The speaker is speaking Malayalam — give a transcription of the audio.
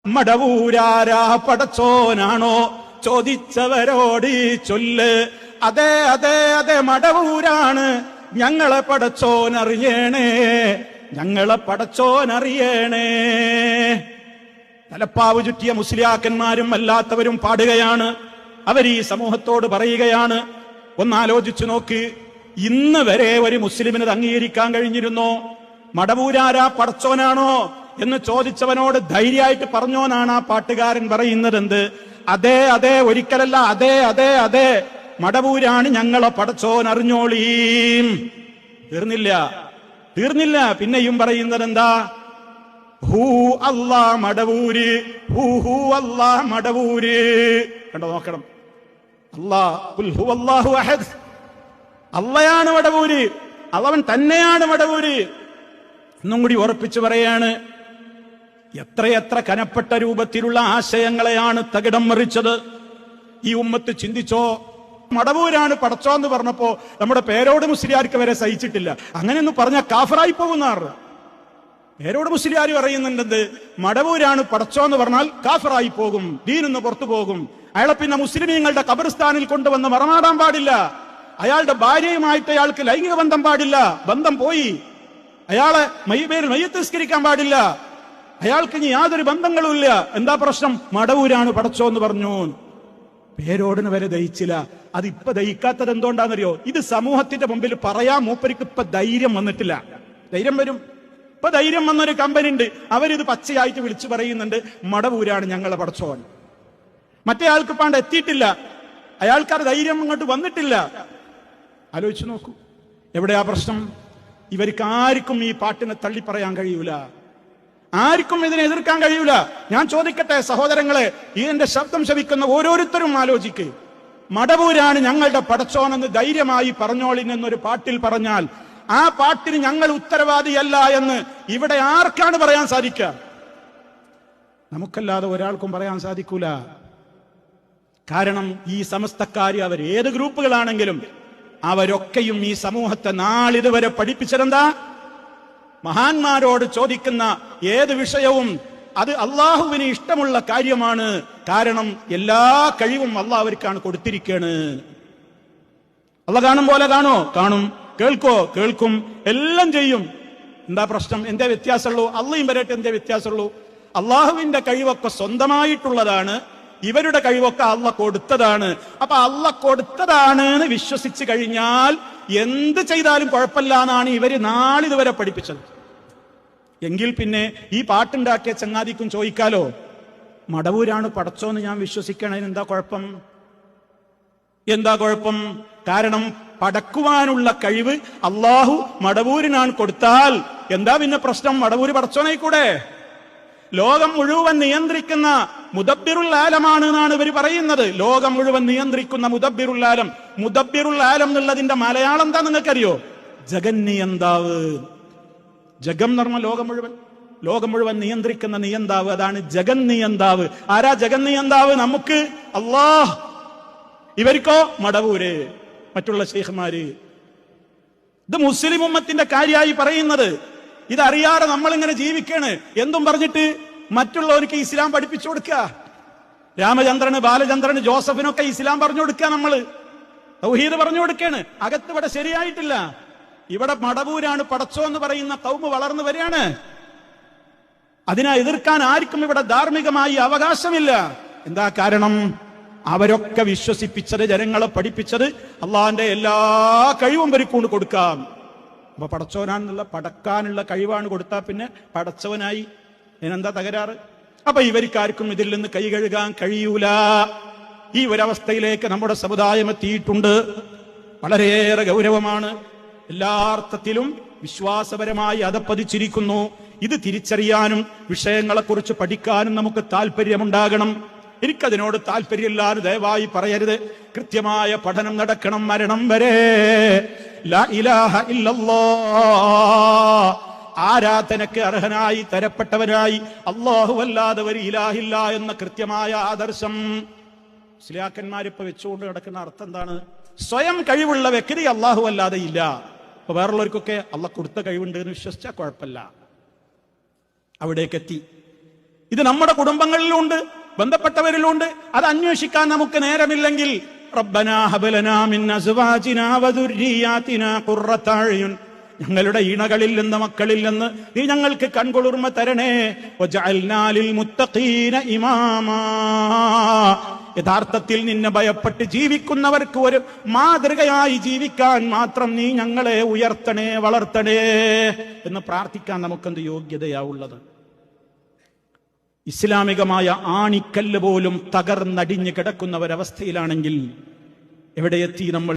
മടവൂരാരാ പടച്ചോനാണോ ചോദിച്ചവരോട് ചൊല്ല്. അതെ അതെ അതെ മടവൂരാണ്, ഞങ്ങളെ പടച്ചോനറിയണേ, ഞങ്ങളെ പടച്ചോനറിയണേ. തലപ്പാവ് ചുറ്റിയ മുസ്ലിയാക്കന്മാരും അല്ലാത്തവരും പാടുകയാണ്. അവർ ഈ സമൂഹത്തോട് പറയുകയാണ്, ഒന്നാലോചിച്ചു നോക്ക്, ഇന്ന് വരെ ഒരു മുസ്ലിമിന് അംഗീകരിക്കാൻ കഴിഞ്ഞിരുന്നോ? മടവൂരാരാ പടച്ചോനാണോ എന്ന് ചോദിച്ചവനോട് ധൈര്യമായിട്ട് പറഞ്ഞോനാണ് ആ പാട്ടുകാരൻ പറയുന്നത്. എന്ത്? അതെ അതെ, ഒരിക്കലല്ല, അതെ അതെ അതെ, മടവൂരാണ് ഞങ്ങളെ പടച്ചോൻ, അറിഞ്ഞോളീം. തീർന്നില്ല. പിന്നെയും പറയുന്നത് എന്താ? ഹൂ അല്ലാ മടവൂര്, ഹൂ അല്ലാ മടവൂര്. കണ്ടോ, നോക്കണം. അല്ലാഹു അഹദ്, അള്ളയാണ് മടവൂര്, അവൻ തന്നെയാണ് മടവൂര്. എന്നും കൂടി ഉറപ്പിച്ചു പറയാണ്. എത്രയെത്ര കനപ്പെട്ട രൂപത്തിലുള്ള ആശയങ്ങളെയാണ് തകിടം മറിച്ചത്. ഈ ഉമ്മത്ത് ചിന്തിച്ചോ? മടവൂരാണ് പടച്ചോന്ന് പറഞ്ഞപ്പോ നമ്മുടെ പേരോട് മുസ്ലിയാർക്ക് വരെ സഹിച്ചിട്ടില്ല. അങ്ങനെയൊന്നും പറഞ്ഞാൽ കാഫറായി പോകുന്നാറ്. പേരോട് മുസ്ലിയാർ പറയുന്നുണ്ടെന്ന്, മടവൂരാണ് പടച്ചോന്ന് പറഞ്ഞാൽ കാഫറായി പോകും, ദീനിന്ന് പുറത്തു പോകും. അയാളെ പിന്നെ മുസ്ലിമീങ്ങളുടെ ഖബർസ്ഥാനിൽ കൊണ്ടുവന്ന് മറമാടാൻ പാടില്ല. അയാളുടെ ഭാര്യയുമായിട്ട് അയാൾക്ക് ലൈംഗിക ബന്ധം പാടില്ല, ബന്ധം പോയി. അയാളെ മയ്യത്ത് നിസ്കരിക്കാൻ പാടില്ല, അയാൾക്ക് ഇനി യാതൊരു ബന്ധങ്ങളും ഇല്ല. എന്താ പ്രശ്നം? മടവൂരാണ് പടച്ചോന്ന് പറഞ്ഞു. പേരോടിന് വരെ ദഹിച്ചില്ല. അതിപ്പോ ദഹിക്കാത്തത് എന്തുകൊണ്ടാണെന്നറിയോ? ഇത് സമൂഹത്തിന്റെ മുമ്പിൽ പറയാൻ മൂപ്പരിക്ക് ഇപ്പൊ ധൈര്യം വന്നിട്ടില്ല. ധൈര്യം വരും. ഇപ്പൊ ധൈര്യം വന്നൊരു കമ്പനി ഉണ്ട്, അവരിത് പച്ചയായിട്ട് വിളിച്ചു പറയുന്നുണ്ട്, മടവൂരാണ് ഞങ്ങളെ പടച്ചോൻ. മറ്റേ ആൾക്ക് പാണ്ട് എത്തിയിട്ടില്ല, അയാൾക്കാർ ധൈര്യം അങ്ങോട്ട് വന്നിട്ടില്ല. ആലോചിച്ചു നോക്കൂ, എവിടെയാ പ്രശ്നം? ഇവർക്ക് ആർക്കും ഈ പാട്ടിനെ തള്ളി പറയാൻ കഴിയൂല, ആർക്കും ഇതിനെ എതിർക്കാൻ കഴിയൂല. ഞാൻ ചോദിക്കട്ടെ സഹോദരങ്ങളെ, ഇതിന്റെ ശബ്ദം ശവിക്കുന്ന ഓരോരുത്തരും ആലോചിക്ക്. മടവൂരാണ് ഞങ്ങളുടെ പടച്ചോനെന്ന് ധൈര്യമായി പറഞ്ഞോളിനെന്നൊരു പാട്ടിൽ പറഞ്ഞാൽ ആ പാട്ടിന് ഞങ്ങൾ ഉത്തരവാദിയല്ല എന്ന് ഇവിടെ ആർക്കാണ് പറയാൻ സാധിക്കുക? നമുക്കല്ലാതെ ഒരാൾക്കും പറയാൻ സാധിക്കൂല. കാരണം ഈ സമസ്തക്കാര്, അവർ ഏത് ഗ്രൂപ്പുകളാണെങ്കിലും അവരൊക്കെയും ഈ സമൂഹത്തെ നാളിതുവരെ പഠിപ്പിച്ചതെന്താ? മഹാന്മാരോട് ചോദിക്കുന്ന ഏത് വിഷയവും അത് അള്ളാഹുവിന് ഇഷ്ടമുള്ള കാര്യമാണ്. കാരണം എല്ലാ കഴിവും അള്ളാഹ് അവർക്കാണ് കൊടുത്തിരിക്കുകയാണ്. അള്ളാഹ് കാണും പോലെ കാണും, കേൾക്കോ കേൾക്കും, എല്ലാം ചെയ്യും. എന്താ പ്രശ്നം? എന്തേ വ്യത്യാസമുള്ളൂ? അള്ളയും വരട്ടെ, എന്തേ വ്യത്യാസമുള്ളൂ? അള്ളാഹുവിന്റെ കഴിവൊക്കെ സ്വന്തമായിട്ടുള്ളതാണ്, ഇവരുടെ കഴിവൊക്കെ അള്ളാഹ് കൊടുത്തതാണ്. അപ്പൊ അള്ളാഹ് കൊടുത്തതാണ് എന്ന് വിശ്വസിച്ച് കഴിഞ്ഞാൽ എന്ത് ചെയ്താലും കുഴപ്പമില്ല എന്നാണ് ഇവര് നാളിതുവരെ പഠിപ്പിച്ചത്. എങ്കിൽ പിന്നെ ഈ പാട്ടുണ്ടാക്കിയ ചങ്ങാതിക്കും ചോദിക്കാലോ, മടവൂരാണ് പടച്ചോന്ന് ഞാൻ വിശ്വസിക്കണതിന് എന്താ കുഴപ്പം? കാരണം പടക്കുവാനുള്ള കഴിവ് അള്ളാഹു മടവൂരിനാണ് കൊടുത്താൽ എന്താ പിന്നെ പ്രശ്നം? മടവൂര് പടച്ചോനായിക്കൂടെ? ലോകം മുഴുവൻ നിയന്ത്രിക്കുന്ന മുദബ്ബിറുൽ ആലമാണ് എന്നാണ് ഇവർ പറയുന്നത്. ലോകം മുഴുവൻ നിയന്ത്രിക്കുന്ന മുദബ്ബിറുൽ ആലം. മുദബ്ബിറുൽ ആലം എന്നുള്ളതിന്റെ മലയാളം എന്താ നിങ്ങൾക്കറിയോ? ജഗന്നിയന്താവ്. ജഗം എന്ന് പറഞ്ഞ ലോകം മുഴുവൻ നിയന്ത്രിക്കുന്ന നിയന്താവ്, അതാണ് ജഗന്നിയന്താവ്. ആരാ ജഗന്നിയന്താവ്? നമുക്ക് അല്ലാഹ്. ഇവർക്കോ മടവൂര്, മറ്റുള്ള ശൈഖ്മാര്. ഇത് മുസ്ലിം ഉമ്മത്തിന്റെ കാര്യമായി പറയുന്നത്. ഇതറിയാതെ നമ്മളിങ്ങനെ ജീവിക്കാണ്. എന്തും പറഞ്ഞിട്ട് മറ്റുള്ളവർക്ക് ഇസ്ലാം പഠിപ്പിച്ചു കൊടുക്കുക. രാമചന്ദ്രന്, ബാലചന്ദ്രന്, ജോസഫിനൊക്കെ ഇസ്ലാം പറഞ്ഞു കൊടുക്കുക. നമ്മള് തൗഹീദ് പറഞ്ഞു കൊടുക്കാണ്. അകത്ത് ഇവിടെ ശരിയായിട്ടില്ല. ഇവിടെ മടവൂരാണ് പടച്ചോ എന്ന് പറയുന്ന കൗമ് വളർന്നു വരികയാണ്. അതിനെ എതിർക്കാൻ ആർക്കും ഇവിടെ ധാർമ്മികമായി അവകാശമില്ല. എന്താ കാരണം? അവരൊക്കെ വിശ്വസിപ്പിച്ചത്, ജനങ്ങളെ പഠിപ്പിച്ചത് അള്ളാഹിന്റെ എല്ലാ കഴിവും ഇവർക്ക് കൊടുക്കാം. അപ്പൊ പടച്ചവനാണെന്നുള്ള പടക്കാനുള്ള കഴിവാണ് കൊടുത്താൽ പിന്നെ പടച്ചവനായി. ഇതിനെന്താ തകരാറ്? അപ്പൊ ഇവർക്കാർക്കും ഇതിൽ നിന്ന് കൈ കഴുകാൻ കഴിയൂല. ഈ ഒരവസ്ഥയിലേക്ക് നമ്മുടെ സമുദായം എത്തിയിട്ടുണ്ട്. വളരെയേറെ ഗൗരവമാണ്. എല്ലാ അർത്ഥത്തിലും വിശ്വാസപരമായി അധപ്പതിച്ചിരിക്കുന്നു. ഇത് തിരിച്ചറിയാനും വിഷയങ്ങളെക്കുറിച്ച് പഠിക്കാനും നമുക്ക് താല്പര്യമുണ്ടാകണം. എനിക്കതിനോട് താല്പര്യമില്ലാതെ ദയവായി പറയരുത്. കൃത്യമായ പഠനം നടക്കണം, മരണം വരെ. ലാ ഇലാഹ ഇല്ലല്ലാഹ്, ആരാധനക്ക് അർഹനായി തരപ്പെട്ടവനായി അല്ലാഹുവല്ലാതെ ഒരു ഇലാഹില്ല എന്ന കൃത്യമായ ആദർശം മുസ്ലിയാക്കന്മാരിപ്പോ വെച്ചുകൊണ്ട് കിടക്കുന്ന അർത്ഥം എന്താണ്? സ്വയം കഴിവുള്ള വ്യക്തി അല്ലാഹു അല്ലാതെ ഇല്ല. അപ്പൊ വേറുള്ളവർക്കൊക്കെ അള്ളാഹ് കൊടുത്ത കഴിവുണ്ട് എന്ന് വിശ്വസിച്ചാൽ കുഴപ്പമില്ല. അവിടേക്കെത്തി. ഇത് നമ്മുടെ കുടുംബങ്ങളിലുണ്ട്, ബന്ധപ്പെട്ടവരിലുണ്ട്. അത് അന്വേഷിക്കാൻ നമുക്ക് നേരമില്ലെങ്കിൽ റബ്ബനാ ഹബ് ലനാ മിൻ അസ്വാജിനാ വദുർരിയാതിനാ ഖുർറത അയുൻ, ഞങ്ങളുടെ ഇണകളിൽ നിന്ന് മക്കളിൽ നിന്ന് നീ ഞങ്ങൾക്ക് കൺകുളിർമ തരണേ. വജഅൽനാ ലിൽ മുത്തഖീന ഇമാമാ, യഥാർത്ഥത്തിൽ നിന്നെ ഭയപ്പെട്ട് ജീവിക്കുന്നവർക്ക് ഒരു മാതൃകയായി ജീവിക്കാൻ മാത്രം നീ ഞങ്ങളെ ഉയർത്തണേ, വളർത്തണേ എന്ന് പ്രാർത്ഥിക്കാൻ നമുക്കെന്ത് യോഗ്യതയാവുള്ളത്? ഇസ്ലാമികമായ ആണിക്കല്ല് പോലും തകർന്നടിഞ്ഞ് കിടക്കുന്ന ഒരവസ്ഥയിലാണെങ്കിൽ എവിടെയെത്തി നമ്മൾ?